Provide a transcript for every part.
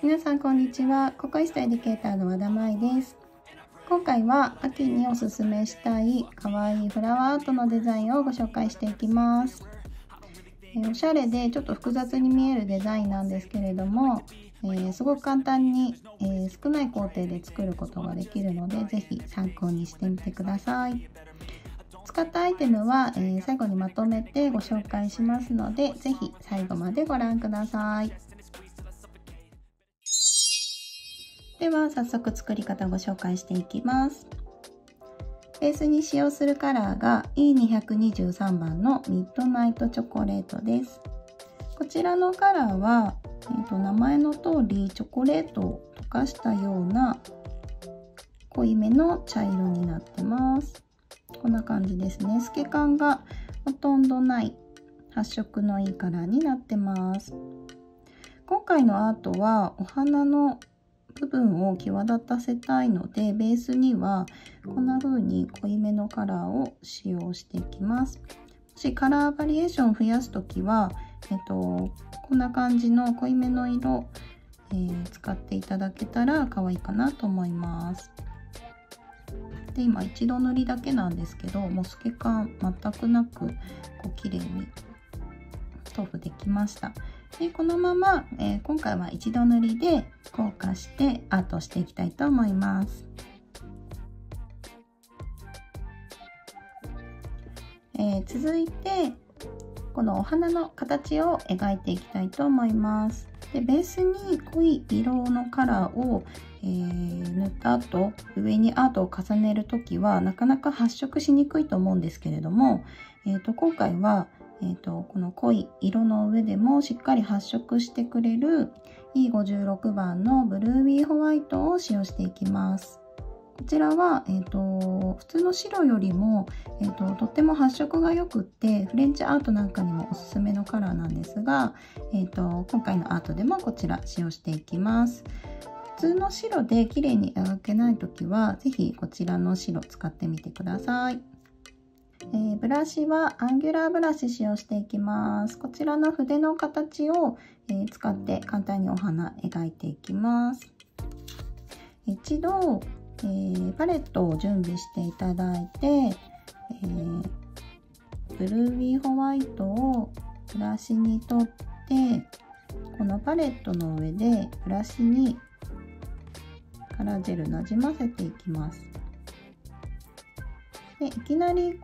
皆さんこんにちは。ココイストエディケーターの和田舞です。今回は秋におすすめしたい可愛いフラワーアートのデザインをご紹介していきます。おしゃれでちょっと複雑に見えるデザインなんですけれども、すごく簡単に、少ない工程で作ることができるので、ぜひ参考にしてみてください。使ったアイテムは、最後にまとめてご紹介しますので、ぜひ最後までご覧ください。では早速作り方をご紹介していきます。ベースに使用するカラーが E223 番のミッドナイトチョコレートです。こちらのカラーは、名前の通りチョコレートを溶かしたような濃いめの茶色になってます。こんな感じですね。透け感がほとんどない発色のいいカラーになってます。今回のアートはお花の部分を際立たせたいので、ベースにはこんな風に濃いめのカラーを使用していきます。もしカラーバリエーションを増やすときは、こんな感じの濃いめの色、使っていただけたら可愛いかなと思います。で、今一度塗りだけなんですけど、もう透け感全くなく綺麗に塗布できました。でこのまま、今回は一度塗りで硬化してアートしていきたいと思います。続いてこのお花の形を描いていきたいと思います。でベースに濃い色のカラーを、塗った後、上にアートを重ねる時はなかなか発色しにくいと思うんですけれども、今回はこの濃い色の上でもしっかり発色してくれる E56 番のブルービーホワイトを使用していきます。こちらは、普通の白よりも、とっても発色が良くってフレンチアートなんかにもおすすめのカラーなんですが、今回のアートでもこちら使用していきます。普通の白で綺麗に描けないときは是非こちらの白使ってみてください。ブラシはアンギュラーブラシ使用していきます。こちらの筆の形を、使って簡単にお花描いていきます。一度、パレットを準備していただいて、ブルービーホワイトをブラシに取って、このパレットの上でブラシにカラージェルなじませていきます。でいきなりジ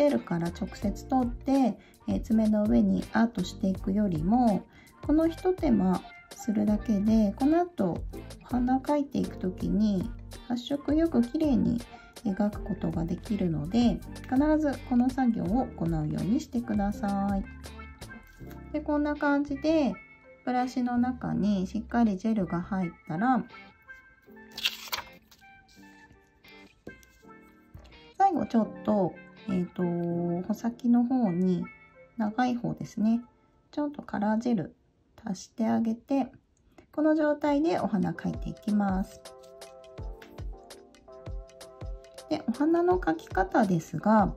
ェルから直接取って、爪の上にアートしていくよりも、このひと手間するだけでこの後お花描いていく時に発色よく綺麗に描くことができるので、必ずこの作業を行うようにしてください。でこんな感じでブラシの中にしっかりジェルが入ったら、最後ちょっと、穂先の方に長い方ですね、ちょっとカラージェル足してあげて、この状態でお花描いていきます。でお花の描き方ですが、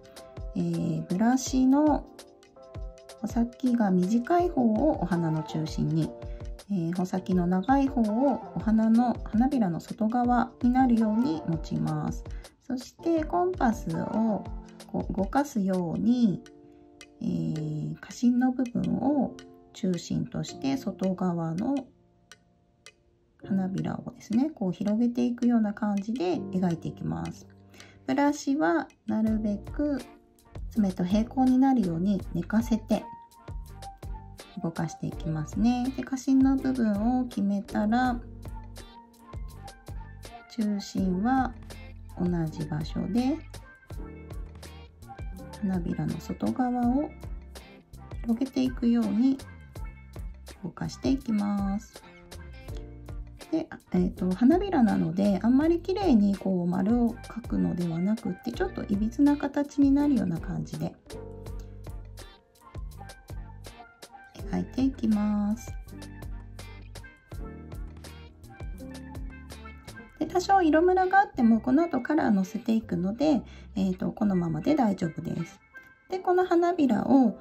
ブラシの穂先が短い方をお花の中心に、穂先の長い方をお花の花びらの外側になるように持ちます。そしてコンパスを動かすように、花芯の部分を中心として外側の花びらをですね、広げていくような感じで描いていきます。ブラシはなるべく爪と平行になるように寝かせて動かしていきますね。で花芯の部分を決めたら、中心は同じ場所で花びらの外側を広げていくように動かしていきます。で、花びらなのであんまり綺麗に丸を描くのではなくって、ちょっといびつな形になるような感じで描いていきます。で多少色ムラがあってもこの後カラーのせていくので、このままで大丈夫です。でこの花びらを、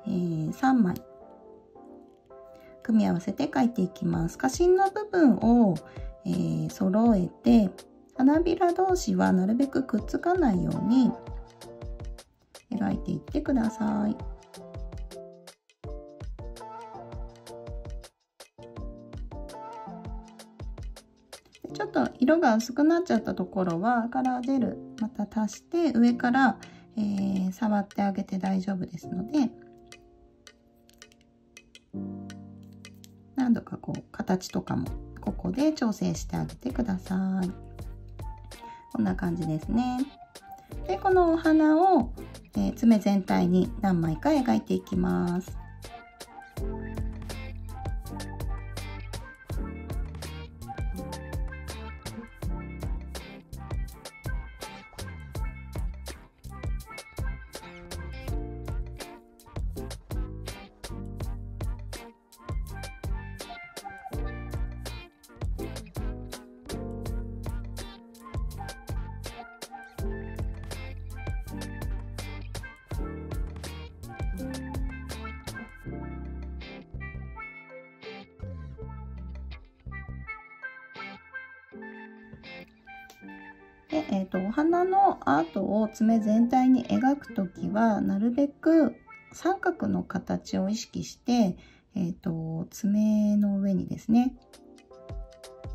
3枚組み合わせて描いていきます。花芯の部分を、揃えて、花びら同士はなるべくくっつかないように描いていってください。ちょっと色が薄くなっちゃったところはカラージェルまた足して上から、触ってあげて大丈夫ですので、何度かこう形とかもここで調整してあげてください。こんな感じですね。でこのお花を、爪全体に何枚か描いていきます。で、お花のアートを爪全体に描くときはなるべく三角の形を意識して、爪の上にですね、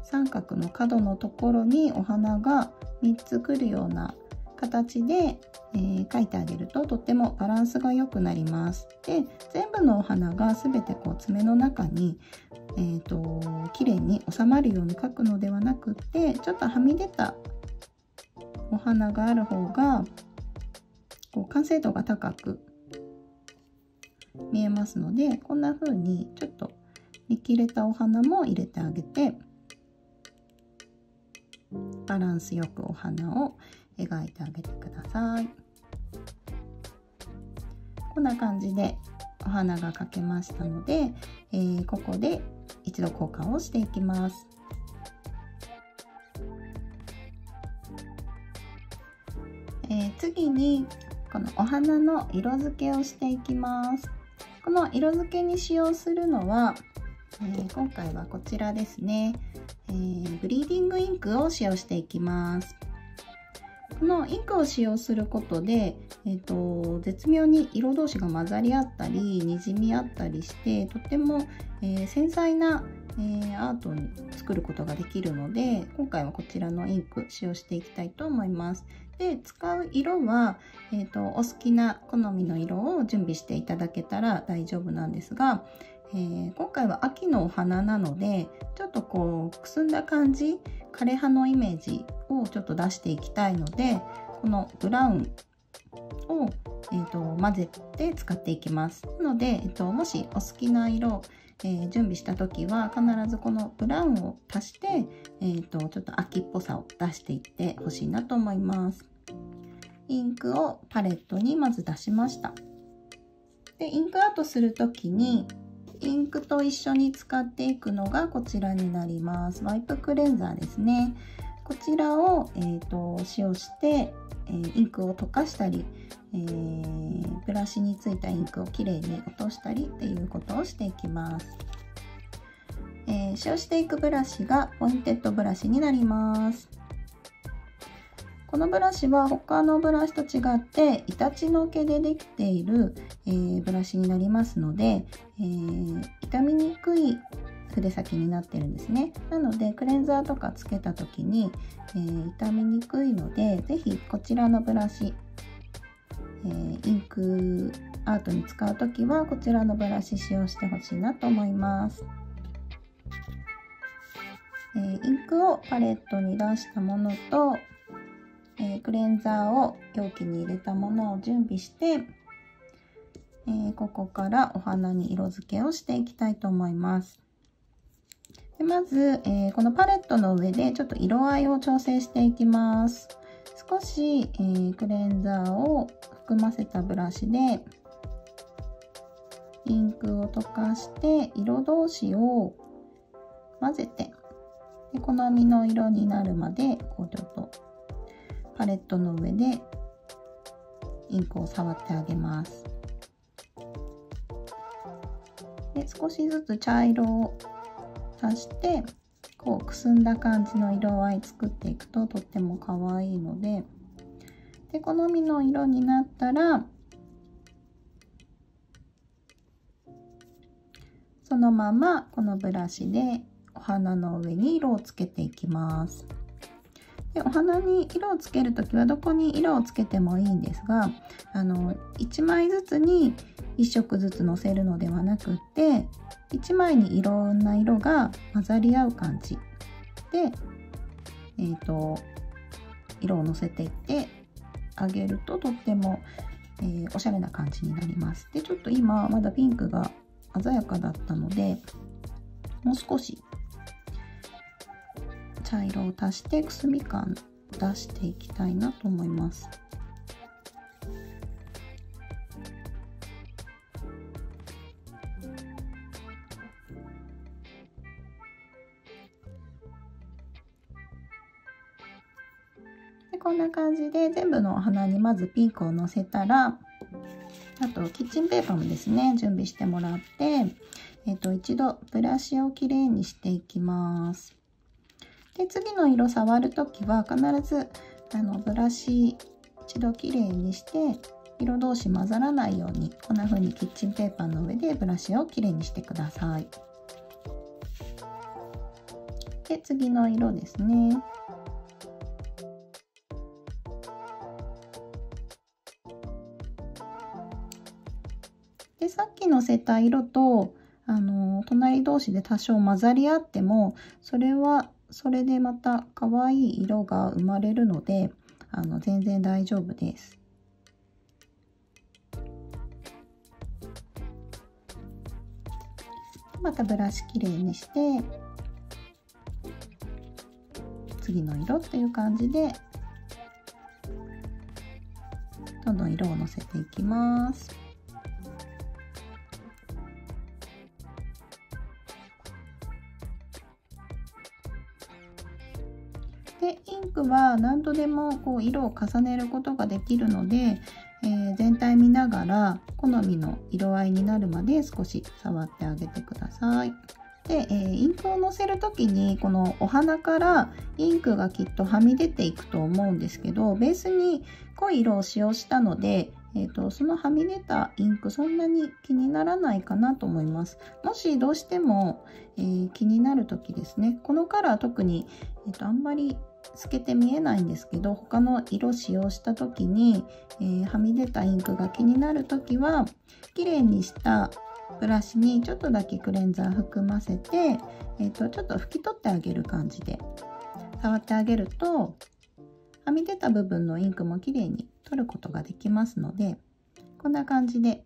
三角の角のところにお花が3つくるような形で、描いてあげるととってもバランスが良くなります。で、全部のお花が全てこう爪の中に綺麗に収まるように描くのではなくって、ちょっとはみ出たお花がある方がこう完成度が高く見えますので、こんな風にちょっと見切れたお花も入れてあげて、バランスよくお花を描いてあげてください。こんな感じでお花が描けましたので、ここで一度交換をしていきます。次にこのお花の色付けをしていきます。この色付けに使用するのは、今回はこちらですね、ブリーディングインクを使用していきます。このインクを使用することで、絶妙に色同士が混ざり合ったりにじみ合ったりして、とても、繊細なアートに作ることができるので、今回はこちらのインク使用していきたいと思います。で、使う色は、お好きな好みの色を準備していただけたら大丈夫なんですが、今回は秋のお花なので、ちょっとこうくすんだ感じ、枯葉のイメージをちょっと出していきたいので、このブラウンを、混ぜて使っていきます。なので、もしお好きな色準備した時は必ずこのブラウンを足して、ちょっと秋っぽさを出していってほしいなと思います。インクをパレットにまず出しました。で、インクアートする時にインクと一緒に使っていくのがこちらになります。ワイプクレンザーですね。こちらを、使用して、インクを溶かしたり、ブラシについたインクをきれいに落としたりっていうことをしていきます。使用していくブラシがポインテッドブラシになります。このブラシは他のブラシと違ってイタチの毛でできている、ブラシになりますので、傷みにくい筆先になってるんですね。なのでクレンザーとかつけた時に、傷みにくいので、ぜひこちらのブラシ、インクアートに使う時はこちらのブラシ使用してほしいなと思います。インクをパレットに出したものと、クレンザーを容器に入れたものを準備して、ここからお花に色付けをしていきたいと思います。でまず、このパレットの上でちょっと色合いを調整していきます。少し、クレンザーを含ませたブラシでインクを溶かして色同士を混ぜて、で好みの色になるまでこうちょっとパレットの上でインクを触ってあげます。で少しずつ茶色を足してこうくすんだ感じの色合い作っていくととっても可愛いので、好みの色になったらそのままこのブラシでお花の上に色をつけていきます。でお花に色をつけるときはどこに色をつけてもいいんですが、1枚ずつに1色ずつのせるのではなくって1枚にいろんな色が混ざり合う感じで、色をのせていってあげるととっても、おしゃれな感じになります。でちょっと今まだピンクが鮮やかだったのでもう少し茶色を足してくすみ感出していきたいなと思います。でこんな感じで全部のお花にまずピンクをのせたら、あとキッチンペーパーもですね準備してもらって、一度ブラシをきれいにしていきます。で次の色触るときは必ずブラシ一度きれいにして色同士混ざらないようにこんな風にキッチンペーパーの上でブラシをきれいにしてください。で次の色ですね。でさっきのせた色と隣同士で多少混ざり合ってもそれでまた可愛い色が生まれるので全然大丈夫です。またブラシきれいにして次の色っていう感じでどんどん色をのせていきます。でインクは何度でもこう色を重ねることができるので、全体見ながら好みの色合いになるまで少し触ってあげてください。で、インクをのせる時にこのお花からインクがきっとはみ出ていくと思うんですけど、ベースに濃い色を使用したので、そのはみ出たインクそんなに気にならないかなと思います。もしどうしても、気になる時ですね、このカラー特に、あんまり透けて見えないんですけど他の色使用した時に、はみ出たインクが気になる時は綺麗にしたブラシにちょっとだけクレンザー含ませて、ちょっと拭き取ってあげる感じで触ってあげるとはみ出た部分のインクも綺麗に取ることができますので、こんな感じで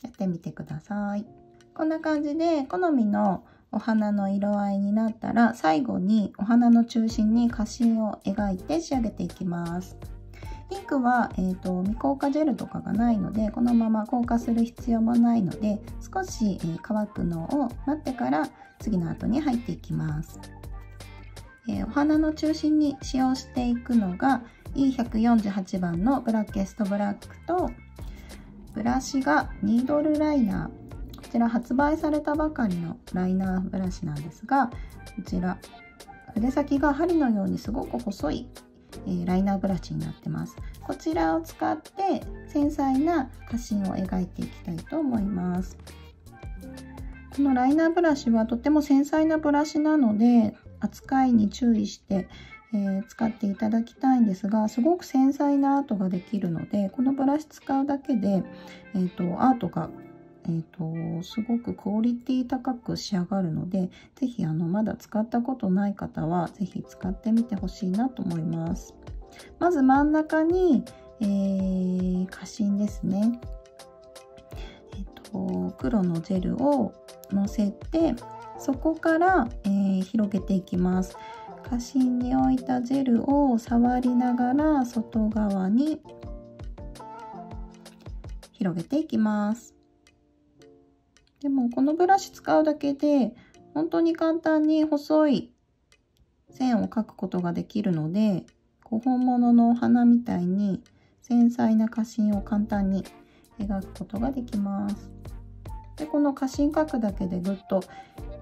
やってみてください。こんな感じで好みのお花の色合いになったら最後にお花の中心に花芯を描いて仕上げていきます。インクは、未硬化ジェルとかがないのでこのまま硬化する必要もないので少し、乾くのを待ってから次の後に入っていきます。お花の中心に使用していくのが E148 番のブラッケストブラックとブラシがニードルライナー、こちら発売されたばかりのライナーブラシなんですが、こちら筆先が針のようにすごく細い、ライナーブラシになってます。こちらを使って繊細な花芯を描いていきたいと思います。このライナーブラシはとても繊細なブラシなので扱いに注意して、使っていただきたいんですが、すごく繊細なアートができるのでこのブラシ使うだけで、アートがすごくクオリティ高く仕上がるので、ぜひまだ使ったことない方はぜひ使ってみてほしいなと思います。まず真ん中に、花芯ですね、黒のジェルをのせてそこから、広げていきます。花芯に置いたジェルを触りながら外側に広げていきます。でもこのブラシ使うだけで本当に簡単に細い線を描くことができるので、本物のお花みたいに繊細な花芯を簡単に描くことができます。でこの花芯描くだけでぐっと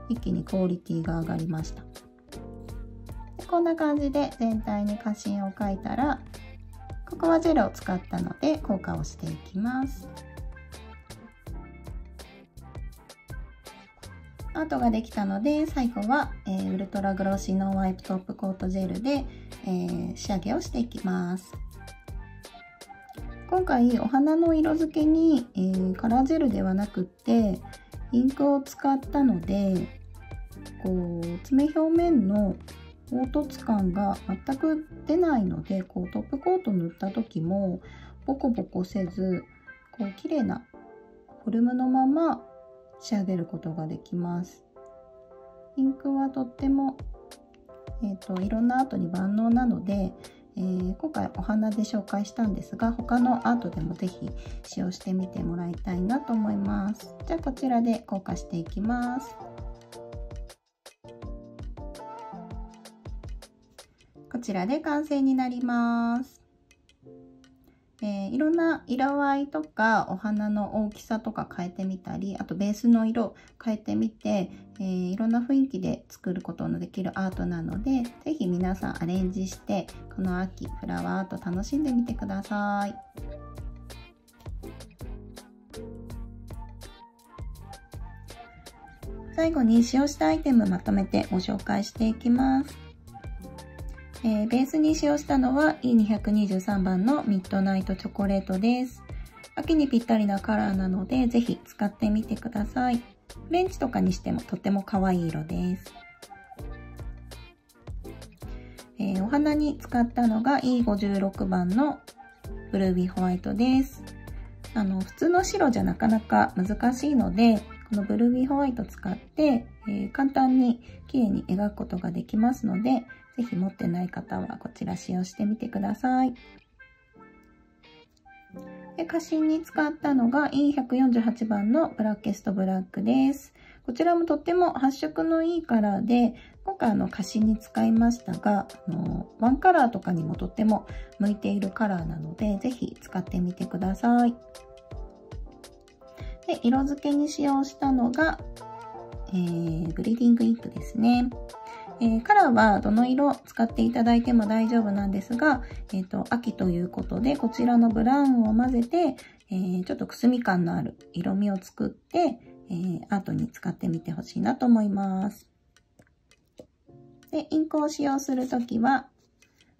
一気にクオリティが上がりました。でこんな感じで全体に花芯を描いたら、ここはジェルを使ったので硬化をしていきます。アートができたので、最後は、ウルトラグロシーノンワイプトップコートジェルで、仕上げをしていきます。今回お花の色付けに、カラージェルではなくってインクを使ったので、こう爪表面の凹凸感が全く出ないので、こうトップコート塗った時もボコボコせず、こう綺麗なフォルムのまま仕上げることができます。インクはとっても、いろんなアートに万能なので、今回お花で紹介したんですが、他のアートでもぜひ使用してみてもらいたいなと思います。じゃあこちらで硬化していきます。こちらで完成になります。いろんな色合いとかお花の大きさとか変えてみたり、あとベースの色変えてみて、いろんな雰囲気で作ることのできるアートなので、ぜひ皆さんアレンジしてこの秋フラワーアート楽しんでみてください。最後に使用したアイテムまとめてご紹介していきます。ベースに使用したのは E223 番のミッドナイトチョコレートです。秋にぴったりなカラーなのでぜひ使ってみてください。フレンチとかにしてもとても可愛い色です。お花に使ったのが E56 番のブルービーホワイトです。普通の白じゃなかなか難しいので、このブルービーホワイト使って、簡単に綺麗に描くことができますので、ぜひ持ってない方はこちら使用してみてください。で、花芯に使ったのが E148 番のブラッケストブラックです。こちらもとっても発色のいいカラーで、今回花芯に使いましたが、ワンカラーとかにもとっても向いているカラーなので、ぜひ使ってみてください。で、色付けに使用したのが、ブリーディングインクですね。カラーはどの色使っていただいても大丈夫なんですが、秋ということでこちらのブラウンを混ぜて、ちょっとくすみ感のある色味を作って、アートに使ってみてほしいなと思います。で、インクを使用するときは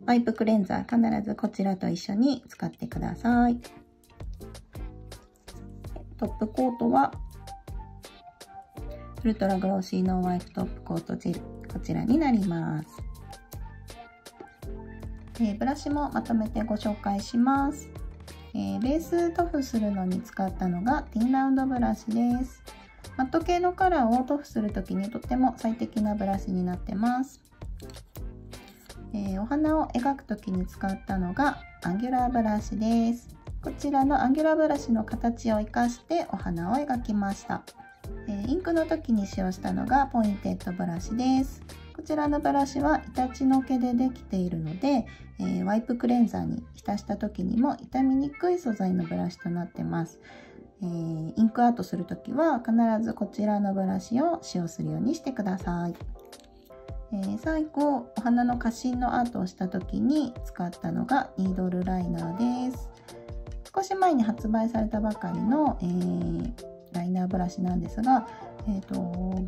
ワイプクレンザー必ずこちらと一緒に使ってください。トップコートはウルトラグローシーノンワイプトップコートジェル、こちらになります。ブラシもまとめてご紹介します。ベース塗布するのに使ったのがティンラウンドブラシです。マット系のカラーを塗布するときにとっても最適なブラシになってます。お花を描くときに使ったのがアンギュラーブラシです。こちらのアンギュラーブラシの形を生かしてお花を描きました。インクの時に使用したのがポインテッドブラシです。こちらのブラシはイタチの毛でできているので、ワイプクレンザーに浸した時にも傷みにくい素材のブラシとなってます。インクアートする時は必ずこちらのブラシを使用するようにしてください。最後、お花の花芯のアートをした時に使ったのがニードルライナーです。少し前に発売されたばかりの、ライナーブラシなんですが、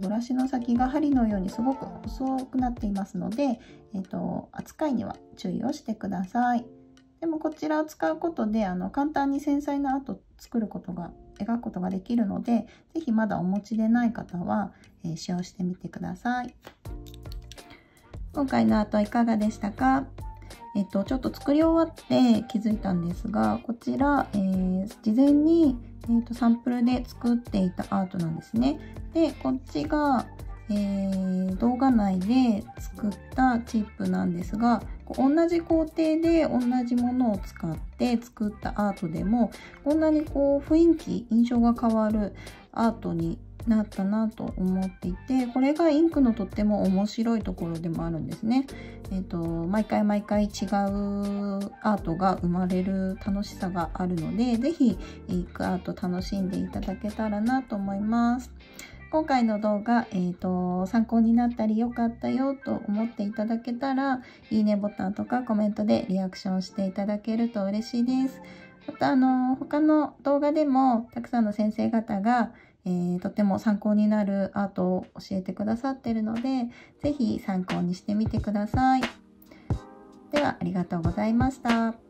ブラシの先が針のようにすごく細くなっていますので、扱いには注意をしてください。でもこちらを使うことで簡単に繊細なアートを描くことができるので、ぜひまだお持ちでない方は、使用してみてください。今回のアートいかがでしたか？ちょっと作り終わって気づいたんですが、こちら、事前に、サンプルで作っていたアートなんですね。で、こっちが、動画内で作ったチップなんですが、同じ工程で同じものを使って作ったアートでも、こんなにこう雰囲気、印象が変わるアートになったなと思っていて、これがインクのとっても面白いところでもあるんですね。毎回毎回違うアートが生まれる楽しさがあるので、ぜひインクアート楽しんでいただけたらなと思います。今回の動画、参考になったり良かったよと思っていただけたら、いいねボタンとかコメントでリアクションしていただけると嬉しいです。また、他の動画でもたくさんの先生方が、とても参考になるアートを教えてくださっているので、ぜひ参考にしてみてください。では、ありがとうございました。